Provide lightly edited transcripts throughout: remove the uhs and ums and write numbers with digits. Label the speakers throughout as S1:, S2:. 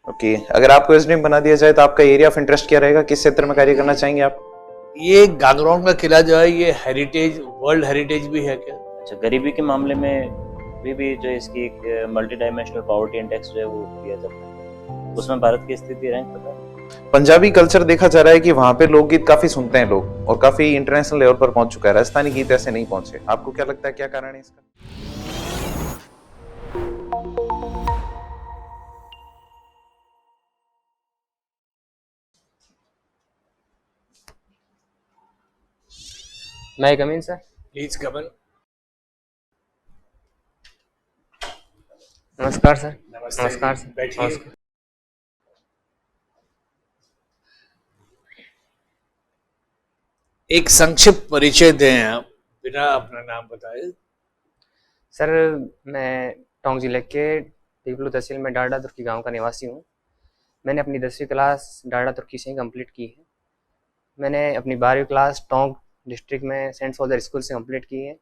S1: Okay, अगर आपको SDM बना दिया जाए तो आपका एरिया ऑफ इंटरेस्ट क्या रहेगा, किस क्षेत्र में कार्य करना चाहेंगे आप?
S2: ये गागरोन का किला जो है ये हेरिटेज, वर्ल्ड हेरिटेज भी है क्या?
S3: अच्छा, गरीबी के मामले में भी जो इसकी एक मल्टी डायमेंशनल पॉवर्टी इंडेक्स जो है वो दिया जाता है, उसमें भारत की स्थिति रैंक पता है?
S1: पंजाबी कल्चर देखा जा रहा है कि वहां पे लोकगीत काफी सुनते हैं लोग और काफी इंटरनेशनल लेवल पर पहुंच चुका है। राजस्थानी गीत ऐसे नहीं पहुंचे। आपको क्या लगता है, क्या कारण है इसका?
S4: मैं कम इन सर।
S2: प्लीज कमन।
S4: नमस्कार सर।
S2: नमस्ते।
S4: नमस्कार सर।
S2: बैठिए।
S4: नमस्कार।
S2: एक संक्षिप्त परिचय दें आप, बिना अपना नाम बताए।
S4: सर मैं टोंक जिले के पीपलू तहसील में डाडा तुर्की गांव का निवासी हूं। मैंने अपनी 10वीं क्लास डाडा तुर्की से ही कंप्लीट की है। मैंने अपनी 12वीं क्लास टोंक डिस्ट्रिक्ट में सेंट सोल्जर स्कूल से कंप्लीट की है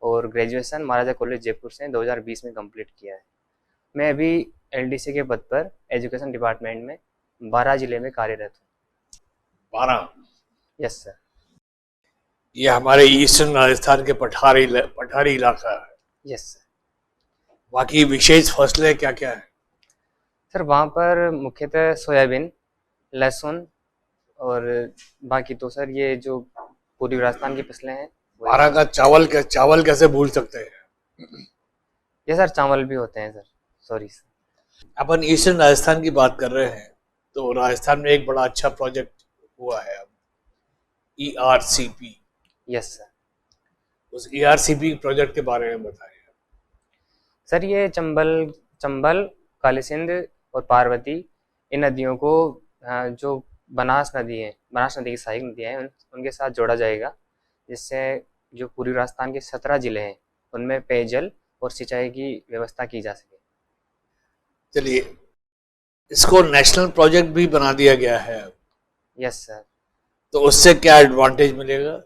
S4: और ग्रेजुएशन महाराजा कॉलेज जयपुर से 2020 में कंप्लीट किया है। मैं अभी एलडीसी के पद पर एजुकेशन डिपार्टमेंट में 12 जिले में कार्यरत हूँ।
S2: 12?
S4: Yes sir.
S2: ये हमारे ईस्टर्न राजस्थान के पठारी इलाका है।
S4: Yes sir.
S2: बाकी विशेष फसलें क्या क्या है?
S4: सर वहाँ पर मुख्यतः सोयाबीन, लहसुन और बाकी तो सर ये जो पूरी राजस्थान की फसलें हैं।
S2: 12 का चावल कैसे भूल सकते हैं?
S4: ये सर चावल भी होते हैं सर। Sorry sir.
S2: अपन ईस्टर्न राजस्थान की बात कर रहे हैं तो राजस्थान में एक बड़ा अच्छा प्रोजेक्ट हुआ है अब, ERCP।
S4: Yes sir.
S2: उस ERCP प्रोजेक्ट के बारे में बताइए।
S4: सर ये चंबल, काली सिंध और पार्वती, इन नदियों को जो बनास नदी की सहायक नदियाँ हैं उनके साथ जोड़ा जाएगा, जिससे जो पूरी राजस्थान के 17 जिले हैं उनमें पेयजल और सिंचाई की व्यवस्था की जा सके।
S2: चलिए, इसको नेशनल प्रोजेक्ट भी बना दिया गया है।
S4: Yes sir.
S2: तो उससे क्या एडवांटेज मिलेगा?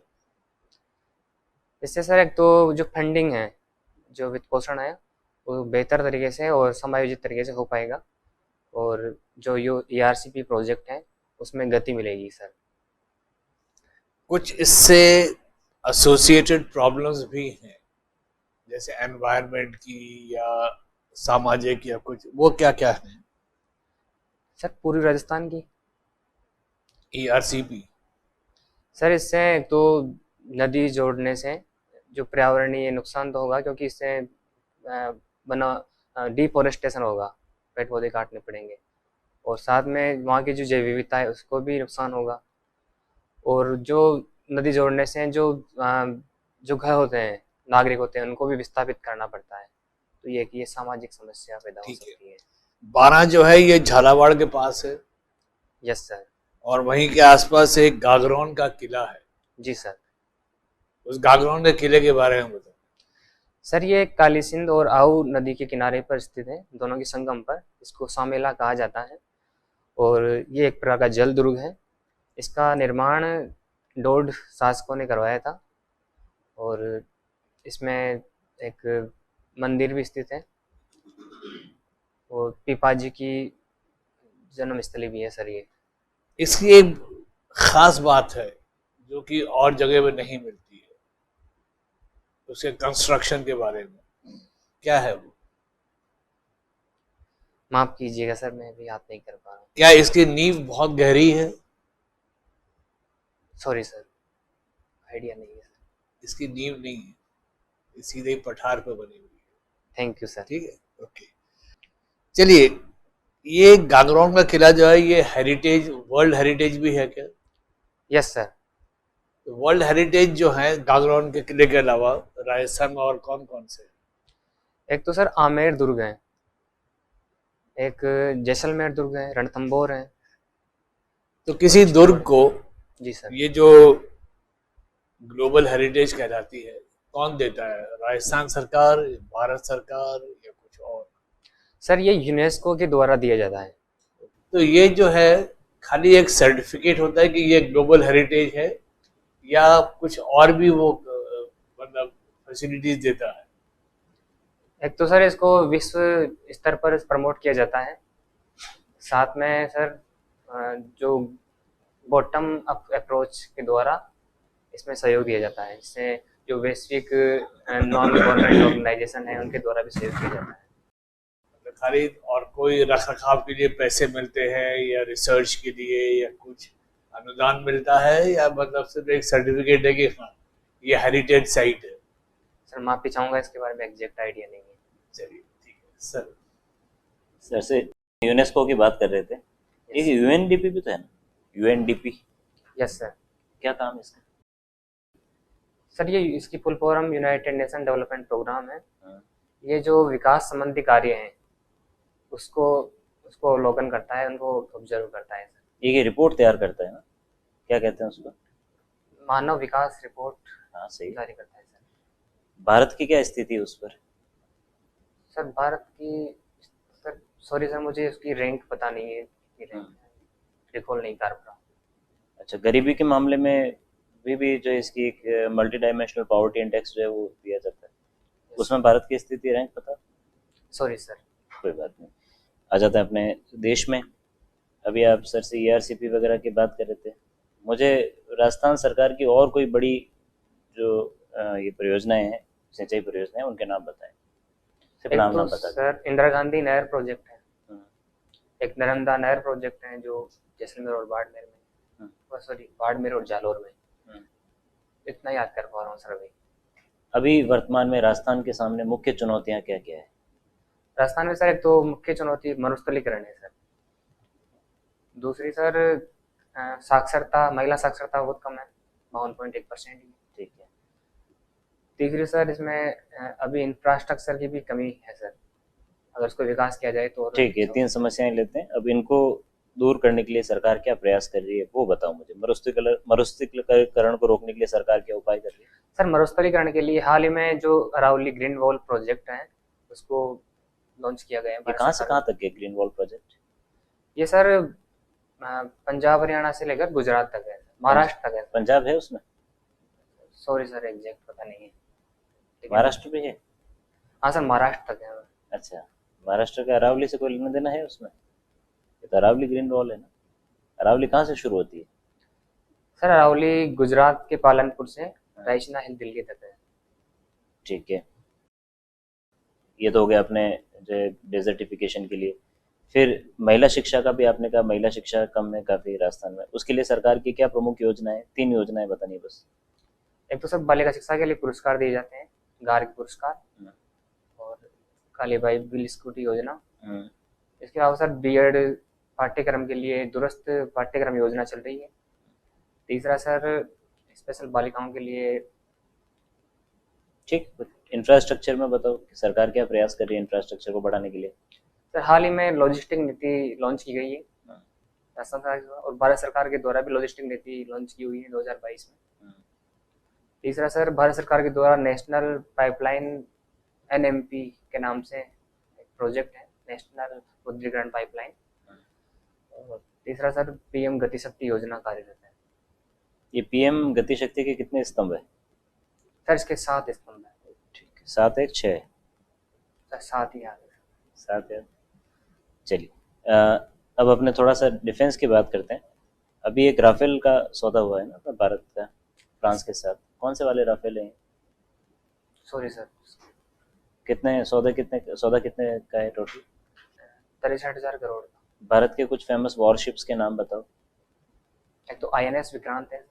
S4: इससे सर एक तो जो फंडिंग है, जो वित्त पोषण है, वो बेहतर तरीके से और समायोजित तरीके से हो पाएगा और जो ERCP प्रोजेक्ट है उसमें गति मिलेगी सर।
S2: कुछ इससे एसोसिएटेड प्रॉब्लम्स भी हैं, जैसे एनवायरनमेंट की या सामाजिक या कुछ, वो क्या क्या है?
S4: सर पूरी राजस्थान की
S2: ERCP
S4: सर इससे एक तो नदी जोड़ने से जो पर्यावरणीय नुकसान तो होगा, क्योंकि इससे डिफोरेस्टेशन होगा, पेड़ पौधे काटने पड़ेंगे और साथ में वहाँ की जो जैव विविधता है उसको भी नुकसान होगा। और जो नदी जोड़ने से जो घर होते हैं, नागरिक होते हैं, उनको भी विस्थापित करना पड़ता है, तो ये सामाजिक समस्या पैदा हो सकती है।
S2: 12 जो है ये झालावाड़ के पास है।
S4: Yes sir.
S2: और वहीं के आसपास एक गागरोन का किला है।
S4: जी सर।
S2: उस गागरोन के किले के बारे में बताओ।
S4: सर ये काली सिंध और आहू नदी के किनारे पर स्थित है, दोनों के संगम पर। इसको सामेला कहा जाता है और ये एक प्रकार का जल दुर्ग है। इसका निर्माण डोड शासकों ने करवाया था और इसमें एक मंदिर भी स्थित है और पिपाजी की जन्मस्थली भी है सर ये।
S2: इसकी एक खास बात है जो कि और जगह में नहीं मिलती है, उसके कंस्ट्रक्शन के बारे में क्या है वो?
S4: माफ कीजिएगा सर, मैं भी याद नहीं कर पा रहा हूँ।
S2: क्या इसकी नींव बहुत गहरी है?
S4: सॉरी सर, आइडिया नहीं है सर।
S2: इसकी नींव नहीं है, ये सीधे ही पठार पर बनी हुई है।
S4: Thank you sir.
S2: ठीक है, ओके। चलिए, ये गागरोन का किला जो है ये हेरिटेज, वर्ल्ड हेरिटेज भी है क्या?
S4: Yes sir.
S2: वर्ल्ड हेरिटेज जो है गागरोन के किले के अलावा राजस्थान में और कौन कौन से?
S4: एक तो सर आमेर दुर्ग है, एक जैसलमेर दुर्ग है, रणथंभौर है।
S2: तो किसी दुर्ग को,
S4: जी सर,
S2: ये जो ग्लोबल हेरिटेज कहलाती है, कौन देता है? राजस्थान सरकार, भारत सरकार या कुछ और?
S4: सर ये यूनेस्को के द्वारा दिया जाता है।
S2: तो ये जो है खाली एक सर्टिफिकेट होता है कि ये ग्लोबल हेरिटेज है, या कुछ और भी वो मतलब फैसिलिटीज देता है?
S4: एक तो सर इसको विश्व स्तर पर प्रमोट किया जाता है, साथ में सर जो बॉटम अप अप्रोच के द्वारा इसमें सहयोग दिया जाता है, जिससे जो वैश्विक नॉन गवर्नमेंट ऑर्गेनाइजेशन है उनके द्वारा भी सहयोग किया जाता है।
S2: मतलब खाली और कोई रख रखाव के लिए पैसे मिलते हैं या रिसर्च के लिए या कुछ अनुदान मिलता है, या मतलब सिर्फ एक सर्टिफिकेट है कि हाँ ये हेरिटेज साइट है?
S4: सर माफी चाहूँगा, इसके बारे में एग्जैक्ट आइडिया नहीं है।
S2: चलिए ठीक है सर।
S3: सर से यूनेस्को की बात कर रहे थे, एक यूएनडीपी भी तो है ना, यूएनडीपी
S4: यस सर।
S3: क्या काम है इसका?
S4: सर ये इसकी full form United Nation Development Programme है।
S3: हाँ।
S4: ये जो विकास संबंधी कार्य हैं उसको उसको अवलोकन करता है, उनको ऑब्जर्व करता है सर।
S3: ये रिपोर्ट तैयार करता है ना, क्या कहते हैं उसको?
S4: मानव विकास रिपोर्ट
S3: हाँ सही।
S4: जारी करता है सर।
S3: भारत की क्या स्थिति है उस पर?
S4: सर भारत की, सर सॉरी सर मुझे उसकी रैंक पता नहीं है, रिकॉल नहीं कर पा।
S3: अच्छा, गरीबी के मामले में भी जो इसकी एक मल्टी डायमेंशनल पॉवर्टी इंडेक्स जो है वो दिया जाता है, उसमें भारत की स्थिति रैंक पता?
S4: Sorry sir.
S3: कोई बात नहीं, आ जाते हैं अपने देश में। अभी आप सर से ईआरसीपी वगैरह की बात कर रहे थे, मुझे राजस्थान सरकार की और कोई बड़ी जो ये परियोजनाएं हैं, सिंचाई परियोजनाएं, उनके नाम बताएं। सिर्फ
S4: एक
S3: नाम
S4: तो
S3: नाम बता दें।
S4: सर इंदिरा गांधी नहर प्रोजेक्ट है,
S3: हम्म,
S4: एक नर्मदा नहर प्रोजेक्ट है जो जैसलमेर और बाड़मेर में, सॉरी बाड़मेर और जालौर में।
S3: हम्म।
S4: इतना याद कर पा रहा हूँ सर अभी।
S3: अभी वर्तमान में राजस्थान के सामने मुख्य चुनौतियां क्या क्या है?
S4: राजस्थान में सर एक तो मुख्य चुनौती मरुस्थलीकरण है सर। दूसरी सर साक्षरता, महिला साक्षरता बहुत कम है, 52.1% ही।
S3: ठीक है।
S4: तीसरी सर इसमें अभी इंफ्रास्ट्रक्चर की भी कमी है सर, अगर उसको विकास किया जाए तो और
S3: ठीक है,
S4: अच्छा
S3: तीन समस्याएं लेते हैं। अब इनको दूर करने के लिए सरकार क्या प्रयास कर रही है वो बताओ मुझे। मरुस्थलीकरण को रोकने के लिए सरकार क्या उपाय कर रही है?
S4: सर मरुस्थलीकरण के लिए हाल ही में जो अरावली ग्रीन वॉल प्रोजेक्ट है उसको लॉन्च किया गया है।
S3: ये कहाँ से कहाँ तक है ग्रीन वॉल प्रोजेक्ट?
S4: ये सर पंजाब हरियाणा से लेकर गुजरात तक है, महाराष्ट्र तक है।
S3: पंजाब है उसमें?
S4: सॉरी सर एग्जैक्ट पता नहीं है।
S3: महाराष्ट्र भी है?
S4: हाँ सर महाराष्ट्र तक है।
S3: अच्छा, महाराष्ट्र का अरावली से कोई लेना देना है उसमें? ये तो अरावली ग्रीन वॉल है ना। अरावली कहाँ से शुरू होती है?
S4: सर अरावली गुजरात के पालनपुर से रायसीना हिल दिल्ली तक है।
S3: ठीक है, ये तो हो गया अपने जो डेजर्टिफिकेशन के लिए। फिर महिला शिक्षा का भी आपने कहा, महिला शिक्षा कम है काफ़ी राजस्थान में, उसके लिए सरकार की क्या प्रमुख योजनाएं? 3 योजनाएं बतानी बस।
S4: एक तो सर बालिका शिक्षा के लिए पुरस्कार दिए जाते हैं, गार्ग पुरस्कार, और कालीबाई बिल स्कूटी योजना। इसके अलावा सर बीएड पाठ्यक्रम के लिए दूरस्थ पाठ्यक्रम योजना चल रही है। तीसरा सर स्पेशल बालिकाओं के लिए।
S3: ठीक, इंफ्रास्ट्रक्चर में बताओ कि सरकार क्या प्रयास कर रही है इंफ्रास्ट्रक्चर को बढ़ाने के लिए?
S4: सर हाल ही में लॉजिस्टिक नीति लॉन्च की गई है राजस्थान सरकार द्वारा, और भारत सरकार के द्वारा भी लॉजिस्टिक नीति लॉन्च की हुई है 2022 में। तीसरा सर भारत सरकार के द्वारा नेशनल पाइपलाइन एनएमपी के नाम से एक प्रोजेक्ट है, नेशनल मुद्रीकरण पाइपलाइन। और तीसरा सर पीएम गति शक्ति योजना कार्यरत है।
S3: ये पीएम गति शक्ति के कितने स्तंभ है?
S4: सर इसके 7 स्तंभ है।
S3: ठीक है, 7 है 6 है?
S4: सर 7 ही आगे।
S3: 7 है। चलिए, अब अपने थोड़ा सा डिफेंस की बात करते हैं। अभी एक राफेल का सौदा हुआ है ना अपना भारत का फ्रांस के साथ, कौन से वाले राफेल हैं?
S4: सॉरी सर
S3: कितने सौदा कितने का है टोटल?
S4: 63,000 करोड़ का।
S3: भारत के कुछ फेमस वॉरशिप्स के नाम बताओ।
S4: एक तो INS विक्रांत है।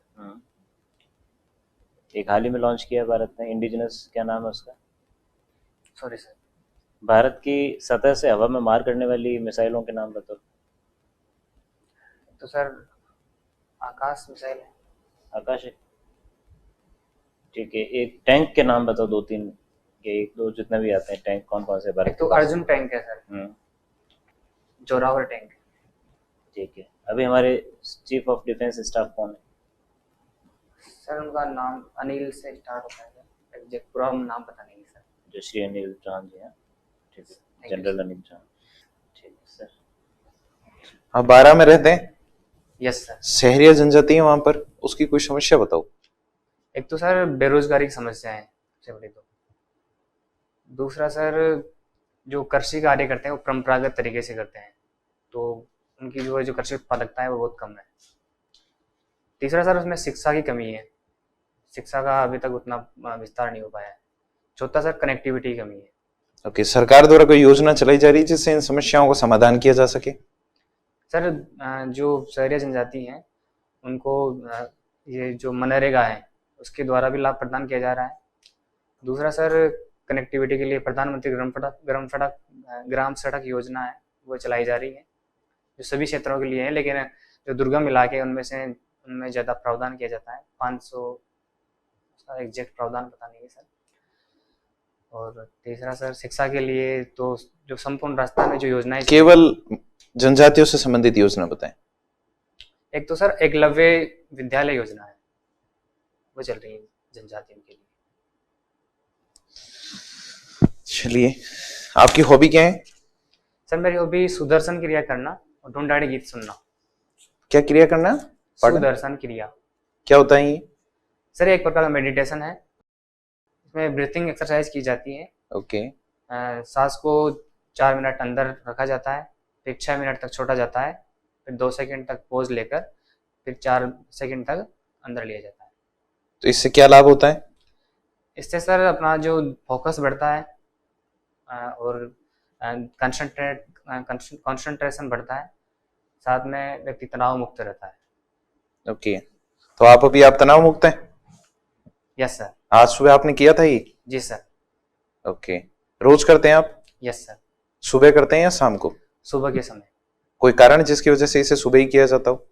S3: एक हाल ही में लॉन्च किया है भारत ने, इंडिजिनस, क्या नाम है उसका?
S4: सॉरी सर
S3: भारत की सतह से हवा में मार करने वाली मिसाइलों के नाम बताओ।
S4: तो सर आकाश मिसाइल है।
S3: आकाश है, ठीक है। एक टैंक के नाम बताओ, 2-3 के, 1-2 जितने भी आते हैं टैंक, कौन कौन से भारत
S4: एक तो
S3: के पास?
S4: अर्जुन टैंक है सर, जोरावर टैंक है।
S3: ठीक है। अभी हमारे चीफ ऑफ डिफेंस स्टाफ कौन है?
S4: सर उनका नाम अनिल से स्टार्ट होता है, एग्जैक्ट पूरा नाम पता नहीं है सर।
S3: जो श्री अनिल चौहान जी हैं। ठीक है,
S4: Thank you,
S3: general Anil Chauhan. ठीक है सर।
S1: आप 12 में रहते हैं,
S4: यस सर।
S1: शहरिया जनजाति है वहां पर, उसकी कोई समस्या बताओ।
S4: एक तो सर बेरोजगारी की समस्या है सबसे बड़ी। तो दूसरा सर जो कृषि कार्य करते हैं वो परंपरागत तरीके से करते हैं, तो उनकी जो कृषि उत्पादकता है वो बहुत कम है। तीसरा सर, उसमें शिक्षा की कमी है, शिक्षा का अभी तक उतना विस्तार नहीं हो पाया है। चौथा सर, कनेक्टिविटी की कमी है।
S1: ओके, सरकार द्वारा कोई योजना चलाई जा रही है जिससे इन समस्याओं का समाधान किया जा सके?
S4: सर जो शहरी जनजाति हैं उनको ये जो मनरेगा है उसके द्वारा भी लाभ प्रदान किया जा रहा है। दूसरा सर, कनेक्टिविटी के लिए प्रधानमंत्री ग्राम सड़क योजना है वो चलाई जा रही है, जो सभी क्षेत्रों के लिए है, लेकिन जो दुर्गम इलाके उनमें ज़्यादा प्रावधान किया जाता है। 500 का एग्जैक्ट प्रावधान पता नहीं है सर। और तीसरा सर, शिक्षा के लिए तो जो संपूर्ण राजस्थान में जो योजनाएं
S1: केवल जनजातियों से संबंधित योजना बताएं।
S4: एक तो सर एकलव्य विद्यालय योजना है वो चल रही है जनजातियों के लिए।
S1: चलिए, आपकी हॉबी क्या है?
S4: सर मेरी हॉबी सुदर्शन क्रिया करना और ढूंढाड़ी गीत सुनना।
S1: क्या क्रिया करना? Pardon?
S4: सुदर्शन क्रिया
S1: क्या होता है ये?
S4: सर एक प्रकार का मेडिटेशन है, इसमें ब्रीथिंग एक्सरसाइज की जाती है।
S1: ओके।
S4: सांस को 4 मिनट अंदर रखा जाता है, फिर 6 मिनट तक छोड़ा जाता है, फिर 2 सेकंड तक पॉज लेकर फिर 4 सेकंड तक अंदर लिया जाता है।
S1: तो इससे क्या लाभ होता है?
S4: इससे सर अपना जो फोकस बढ़ता है और कंसंट्रेशन बढ़ता है, साथ में व्यक्ति तनाव मुक्त रहता है।
S1: ओके, तो आप तनाव मुक्त हैं?
S4: Yes sir.
S1: आज सुबह आपने किया था ये?
S4: जी सर।
S1: ओके, रोज करते हैं आप?
S4: Yes sir.
S1: सुबह करते हैं या शाम को?
S4: सुबह के समय।
S1: कोई कारण जिसकी वजह से इसे सुबह ही किया जाता हो?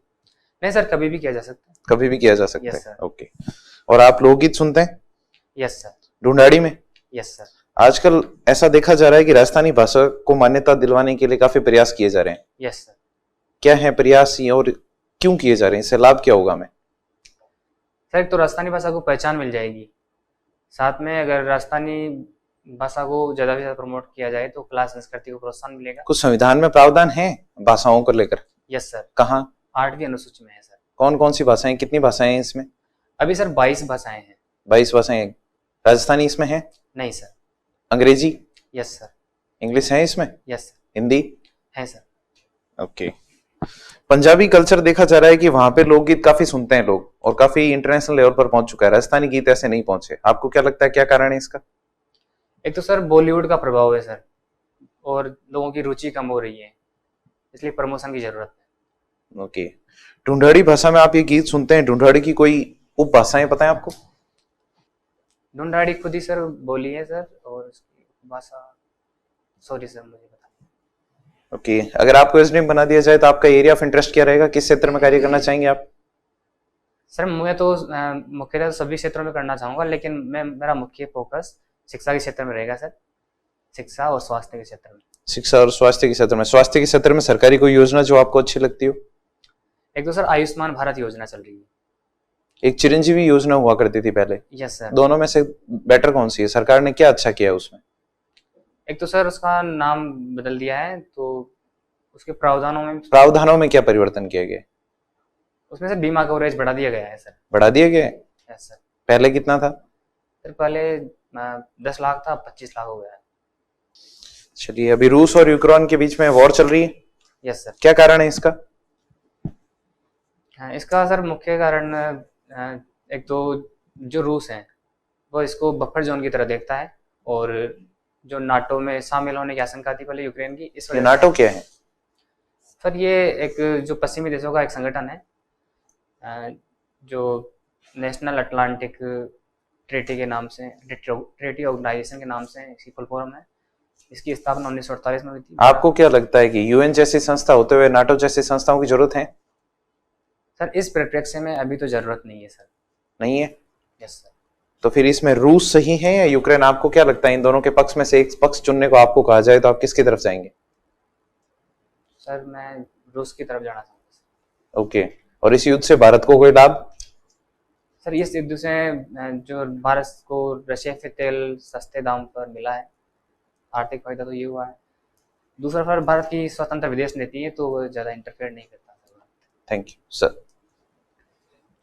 S4: नहीं सर, कभी भी किया जा सकता है।
S1: कभी भी किया जा सकता
S4: Yes,
S1: है।
S4: sir.
S1: ओके, और आप लोकगीत सुनते हैं?
S4: Yes sir.
S1: ढूंढाड़ी में?
S4: Yes sir.
S1: आजकल ऐसा देखा जा रहा है कि राजस्थानी भाषा को मान्यता दिलवाने के लिए काफी प्रयास किए जा रहे हैं।
S4: Yes sir.
S1: क्या है प्रयास ये और क्यों किए जा रहे हैं? इससे लाभ क्या होगा हमें?
S4: सर एक तो राजस्थानी भाषा को पहचान मिल जाएगी, साथ में अगर राजस्थानी भाषा को ज़्यादा से ज़्यादा प्रमोट किया जाए तो कला संस्कृति को प्रोत्साहन मिलेगा।
S1: कुछ संविधान में प्रावधान है भाषाओं को लेकर?
S4: Yes sir.
S1: कहाँ?
S4: 8वीं अनुसूची में है सर।
S1: कौन कौन सी भाषाएं, कितनी भाषाएं हैं इसमें?
S4: अभी सर 22 भाषाएं हैं।
S1: 22 भाषाएं। राजस्थानी इसमें है?
S4: नहीं सर।
S1: अंग्रेजी?
S4: Yes sir.
S1: इंग्लिश है इसमें?
S4: Yes sir.
S1: हिंदी
S4: है सर।
S1: ओके। पंजाबी कल्चर देखा जा रहा है कि वहां पे लोकगीत काफी सुनते हैं लोग और काफी इंटरनेशनल लेवल पर पहुंच चुका है। राजस्थानी गीत ऐसे नहीं पहुंचे। आपको क्या लगता है क्या कारण है इसका?
S4: एक तो सर बॉलीवुड का प्रभाव है सर, और लोगों की रुचि कम हो रही है, इसलिए प्रमोशन की जरूरत है।
S1: ओके, ढूंढाड़ी भाषा में आप ये गीत सुनते हैं, ढूंढाड़ी की कोई उपभाषाएं पता है आपको?
S4: ढूंढाड़ी खुद ही सर बोली है सर, और उसकी भाषा सॉरी सर मुझे पता नहीं।
S1: ओके, अगर आपको एसडीएम बना दिया जाए तो आपका एरिया ऑफ इंटरेस्ट क्या रहेगा? किस क्षेत्र में कार्य करना चाहेंगे आप?
S4: सर मैं तो मुख्यतः सभी क्षेत्रों में करना चाहूँगा, लेकिन मेरा मुख्य फोकस शिक्षा के क्षेत्र में रहेगा सर, शिक्षा और स्वास्थ्य के क्षेत्र में।
S1: शिक्षा और स्वास्थ्य के क्षेत्र में? स्वास्थ्य के क्षेत्र में सरकारी कोई योजना जो आपको अच्छी लगती हो?
S4: एक तो सर आयुष्मान भारत योजना चल रही है।
S1: एक चिरंजीवी योजना हुआ करती थी पहले।
S4: Yes sir.
S1: दोनों में से बेटर कौन सी है? सरकार ने क्या अच्छा किया है उसमें?
S4: एक तो सर उसका नाम बदल दिया है, तो उसके
S1: प्रावधानों में क्या परिवर्तन किया गया?
S4: उसमें से बीमा कवरेज बढ़ा दिया गया है सर।
S1: बढ़ा दिया गया है?
S4: Yes sir.
S1: पहले कितना था?
S4: सर पहले 10 लाख था, 25 लाख हो गया है।
S1: चलिए, अभी रूस और यूक्रेन के बीच में वॉर चल रही है।
S4: Yes sir.
S1: क्या कारण है इसका?
S4: इसका सर मुख्य कारण एक तो जो रूस है वो इसको बफर जोन की तरह देखता है, और जो नाटो में शामिल होने की आशंका थी पहले यूक्रेन की, इस वजह से।
S1: नाटो क्या है?
S4: सर ये एक जो पश्चिमी देशों का एक संगठन है, जो नेशनल अटलांटिक ट्रेटी के नाम से, ट्रेटी ऑर्गेनाइजेशन के नाम से इसकी फुल फॉर्म है। इसकी स्थापना 1948 में हुई थी।
S1: आपको क्या लगता है कि यूएन जैसी संस्था होते हुए नाटो जैसी संस्थाओं की जरूरत है?
S4: सर इस परिप्रेक्ष्य में अभी तो जरूरत नहीं है सर।
S1: नहीं है?
S4: Yes sir.
S1: तो फिर इसमें रूस सही है या यूक्रेन? आपको क्या लगता है इन दोनों के पक्ष में से एक पक्ष चुनने को आपको कहा जाए तो आप किसकी तरफ जाएंगे?
S4: सर मैं रूस की तरफ जाना चाहूँगा।
S1: ओके, और इस युद्ध से भारत को कोई लाभ?
S4: सर इस युद्ध से जो भारत को रशिया से तेल सस्ते दाम पर मिला है, आर्थिक फायदा तो ये हुआ है। दूसरा सर भारत की स्वतंत्र विदेश नीति है, तो वो ज़्यादा इंटरफेयर नहीं करता।
S1: Thank you sir.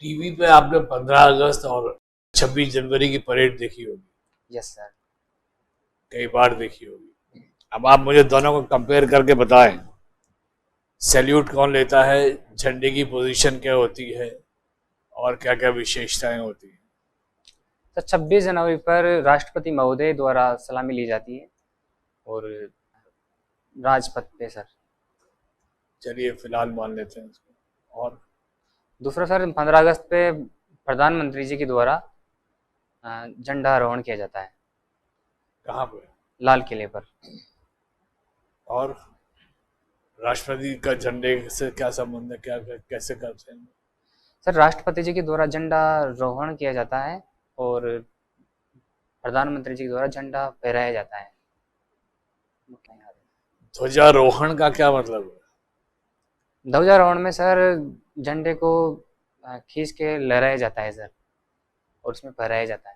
S2: टीवी पे आपने 15 अगस्त और 26 जनवरी की परेड देखी होगी।
S4: Yes sir.
S2: कई बार देखी होगी। अब आप मुझे दोनों को कंपेयर करके बताएं सैल्यूट कौन लेता है, झंडे की पोजीशन क्या होती है और क्या क्या विशेषताएं होती हैं?
S4: सर 26 जनवरी पर राष्ट्रपति महोदय द्वारा सलामी ली जाती है और राजपथ पे सर।
S2: चलिए फिलहाल मान लेते हैं इसको। और
S4: दूसरा सर 15 अगस्त पे प्रधानमंत्री जी के द्वारा झंडारोहण किया जाता है
S2: कहाँ पे?
S4: लाल किले पर।
S2: और राष्ट्रपति का झंडे से क्या संबंध है, क्या कैसे करते हैं?
S4: सर राष्ट्रपति जी के द्वारा झंडारोहण किया जाता है और प्रधानमंत्री जी के द्वारा झंडा फहराया जाता है।
S2: ध्वजारोहण का क्या मतलब है?
S4: ध्वजारोहण में सर झंडे को खींच के लहराया जाता है सर और उसमें फहराया जाता है।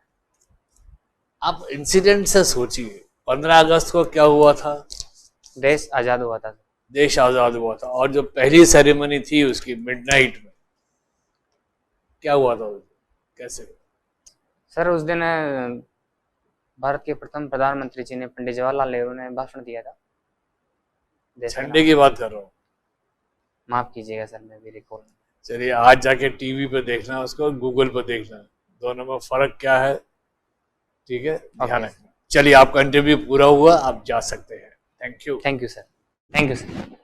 S2: आप इंसिडेंट से सोचिए, 15 अगस्त को क्या हुआ था?
S4: देश आज़ाद हुआ था।
S2: देश आजाद हुआ था, और जो पहली सेरेमनी थी उसकी मिडनाइट में क्या हुआ था? कैसे?
S4: सर उस दिन भारत के प्रथम प्रधानमंत्री जी ने, पंडित जवाहरलाल नेहरू ने भाषण दिया था।
S2: झंडे की बात कर रहा हूँ।
S4: माफ कीजिएगा सर, मैं भी रिकॉल।
S2: चलिए आज जाके टीवी पे देखना, उसको गूगल पे देखना, दोनों में फर्क क्या है, ठीक है, ध्यान रखना। चलिए आपका इंटरव्यू पूरा हुआ, आप जा सकते हैं। Thank you.
S4: Thank you sir. Thank you sir.